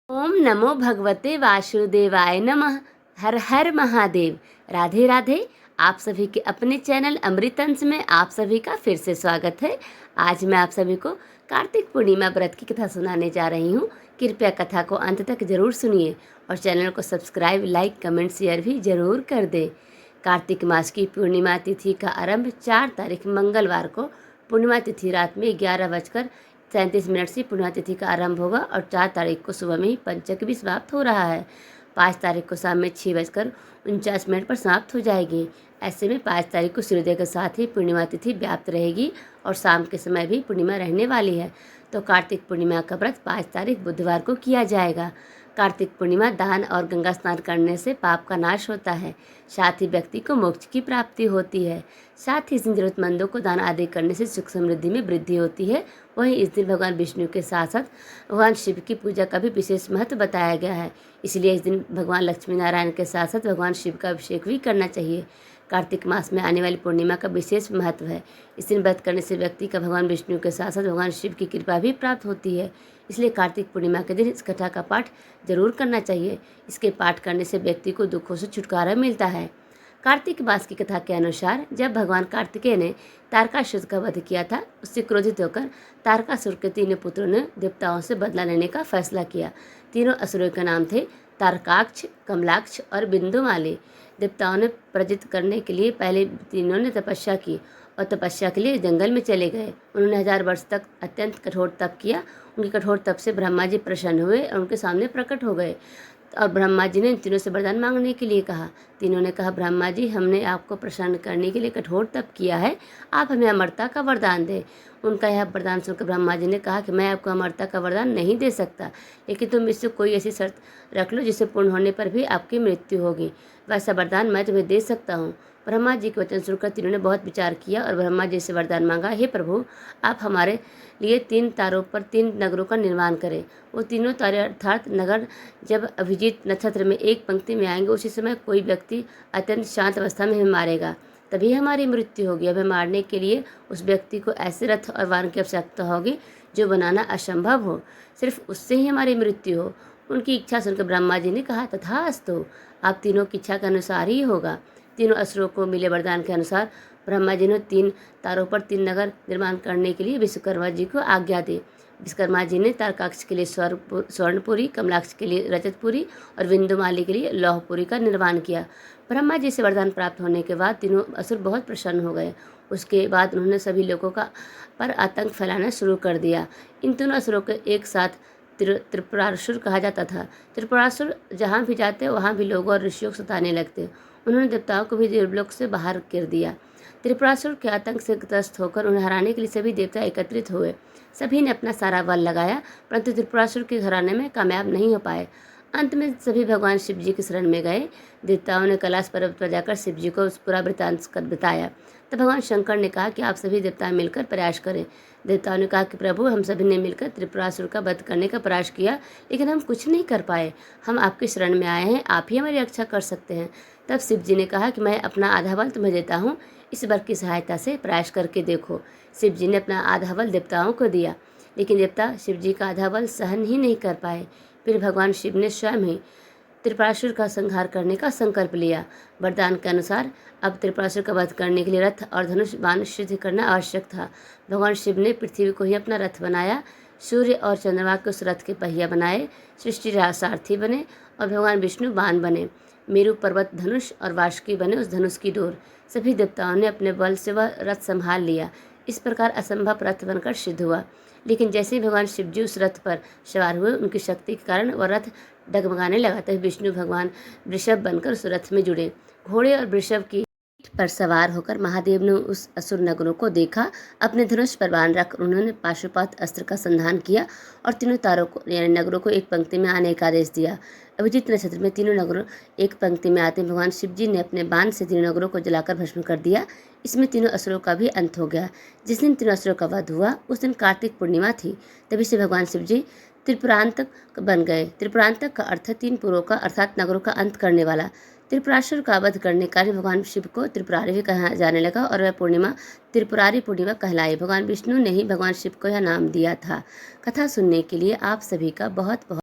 ओम नमो भगवते वासुदेवाय नमः। हर हर महादेव। राधे राधे। आप सभी के अपने चैनल अमृतंश में आप सभी का फिर से स्वागत है। आज मैं आप सभी को कार्तिक पूर्णिमा व्रत की कथा सुनाने जा रही हूँ। कृपया कथा को अंत तक जरूर सुनिए और चैनल को सब्सक्राइब, लाइक, कमेंट, शेयर भी जरूर कर दें। कार्तिक मास की पूर्णिमा तिथि का आरंभ 4 तारीख मंगलवार को पूर्णिमा तिथि रात में 11:37 से पूर्णिमा तिथि का आरंभ होगा और 4 तारीख को सुबह में ही पंचक भी समाप्त हो रहा है। 5 तारीख को शाम में 6:49 पर समाप्त हो जाएगी। ऐसे में 5 तारीख को सूर्योदय के साथ ही पूर्णिमा तिथि व्याप्त रहेगी और शाम के समय भी पूर्णिमा रहने वाली है। तो कार्तिक पूर्णिमा का व्रत 5 तारीख बुधवार को किया जाएगा। कार्तिक पूर्णिमा दान और गंगा स्नान करने से पाप का नाश होता है, साथ ही व्यक्ति को मोक्ष की प्राप्ति होती है। साथ ही इस दिन जरूरतमंदों को दान आदि करने से सुख समृद्धि में वृद्धि होती है। वहीं इस दिन भगवान विष्णु के साथ साथ भगवान शिव की पूजा का भी विशेष महत्व बताया गया है। इसलिए इस दिन भगवान लक्ष्मी नारायण के साथ साथ भगवान शिव का अभिषेक भी करना चाहिए। कार्तिक मास में आने वाली पूर्णिमा का विशेष महत्व है। इस दिन व्रत करने से व्यक्ति का भगवान विष्णु के साथ साथ भगवान शिव की कृपा भी प्राप्त होती है। इसलिए कार्तिक पूर्णिमा के दिन इस कथा का पाठ जरूर करना चाहिए। इसके पाठ करने से व्यक्ति को दुखों से छुटकारा मिलता है। कार्तिक मास की कथा के अनुसार जब भगवान कार्तिकेय ने तारकासुर का वध किया था, उससे क्रोधित होकर तारकासुर के 3 पुत्रों ने देवताओं से बदला लेने का फैसला किया। तीनों असुरों के नाम थे तारकाक्ष, कमलाक्ष और बिंदुमाली। देवताओं ने पराजित करने के लिए पहले तीनों ने तपस्या की और तपस्या के लिए जंगल में चले गए। उन्होंने 1000 वर्ष तक अत्यंत कठोर तप किया। उनके कठोर तप से ब्रह्मा जी प्रसन्न हुए और उनके सामने प्रकट हो गए और ब्रह्मा जी ने इन तीनों से वरदान मांगने के लिए कहा। तीनों ने कहा, ब्रह्मा जी, हमने आपको प्रसन्न करने के लिए कठोर तप किया है, आप हमें अमरता का वरदान दें। उनका यह वरदान सुनकर ब्रह्मा जी ने कहा कि मैं आपको अमरता का वरदान नहीं दे सकता, लेकिन तुम इससे कोई ऐसी शर्त रख लो जिसे पूर्ण होने पर भी आपकी मृत्यु होगी। वैसा वरदान मैं तुम्हें दे सकता हूँ। ब्रह्मा जी के वचन सुनकर तीनों ने बहुत विचार किया और ब्रह्मा जी से वरदान मांगा, हे प्रभु, आप हमारे लिए 3 तारों पर 3 नगरों का निर्माण करें। वो तीनों तारे अर्थात नगर जब अभिजीत नक्षत्र में एक पंक्ति में आएंगे, उसी समय कोई व्यक्ति अत्यंत शांत अवस्था में हमें मारेगा, तभी हमारी मृत्यु होगी। हमें मारने के लिए उस व्यक्ति को ऐसे रथ और वाहन की आवश्यकता होगी जो बनाना असंभव हो, सिर्फ उससे ही हमारी मृत्यु हो। उनकी इच्छा सुनकर ब्रह्मा जी ने कहा, तथास्तु, आप तीनों की इच्छा के अनुसार ही होगा। तीनों असुरों को मिले वरदान के अनुसार ब्रह्मा जी ने 3 तारों पर 3 नगर निर्माण करने के लिए विश्वकर्मा जी को आज्ञा दी। विश्वकर्मा जी ने तारकाक्ष के लिए स्वर्णपुरी, कमलाक्ष के लिए रजतपुरी और बिंदुमाली के लिए लौहपुरी का निर्माण किया। ब्रह्मा जी से वरदान प्राप्त होने के बाद तीनों असुर बहुत प्रसन्न हो गए। उसके बाद उन्होंने सभी लोगों का पर आतंक फैलाना शुरू कर दिया। इन तीनों असुरों को एक साथ त्रिपुरासुर कहा जाता था। त्रिपुरासुर जहाँ भी जाते वहाँ भी लोगों और ऋषियों को सताने लगते। उन्होंने देवताओं को भी देवलोक से बाहर कर दिया। त्रिपुरासुर के आतंक से ग्रस्त होकर उन्हें हराने के लिए सभी देवता एकत्रित हुए। सभी ने अपना सारा बल लगाया, परंतु त्रिपुरासुर के घराने में कामयाब नहीं हो पाए। अंत में सभी भगवान शिव जी की शरण में गए। देवताओं ने कैलाश पर्वत पर जाकर शिव जी को पूरा वृत्तांत कर बताया। तब भगवान शंकर ने कहा कि आप सभी देवता मिलकर प्रयास करें। देवताओं ने कहा कि प्रभु, हम सभी ने मिलकर त्रिपुरासुर का वध करने का प्रयास किया, लेकिन हम कुछ नहीं कर पाए। हम आपकी शरण में आए हैं, आप ही हमारी रक्षा कर सकते हैं। तब शिव जी ने कहा कि मैं अपना आधा बल तुम्हें देता हूँ, इस वर की सहायता से प्रयास करके देखो। शिव जी ने अपना आधा बल देवताओं को दिया, लेकिन देवता शिव जी का आधा बल सहन ही नहीं कर पाए। फिर भगवान शिव ने स्वयं ही त्रिपुरासुर का संहार करने का संकल्प लिया। वरदान के अनुसार अब त्रिपुरासुर का वध करने के लिए रथ और धनुष बाण सिद्ध करना आवश्यक था। भगवान शिव ने पृथ्वी को ही अपना रथ बनाया, सूर्य और चंद्रमा को उस रथ के पहिया बनाए, सृष्टि सारथी बने और भगवान विष्णु बाण बने। मेरु पर्वत धनुष और वासुकी बने उस धनुष की डोर। सभी देवताओं ने अपने बल से वह रथ संभाल लिया। इस प्रकार असंभव रथ बनकर सिद्ध हुआ। लेकिन जैसे ही भगवान शिव जी उस रथ पर सवार हुए, उनकी शक्ति के कारण वह रथ डगमगाने लगा। तभी विष्णु भगवान वृषभ बनकर उस रथ में जुड़े। घोड़े और वृषभ की पीठ पर सवार होकर महादेव ने उस असुर नगरों को देखा। अपने धनुष पर बाण रख उन्होंने पाशुपात अस्त्र का संधान किया और तीनों तारों को यानी नगरों को एक पंक्ति में आने का आदेश दिया। अभिजीत नक्षत्र में तीनों नगरों एक पंक्ति में आते भगवान शिव जी ने अपने बाण से तीनों नगरों को जलाकर भस्म कर दिया। इसमें तीनों असुरों का भी अंत हो गया। जिस दिन तीनों असुरों का वध हुआ उस दिन कार्तिक पूर्णिमा थी। तभी से भगवान शिव जी त्रिपुरांतक बन गए। त्रिपुरांतक का अर्थ 3 पुरों का अर्थात नगरों का अंत करने वाला। त्रिपुरासुर का वध करने के कारण भगवान शिव को त्रिपुरारी भी कहा जाने लगा और वह पूर्णिमा त्रिपुरारी पूर्णिमा कहलाई। भगवान विष्णु ने ही भगवान शिव को यह नाम दिया था। कथा सुनने के लिए आप सभी का बहुत बहुत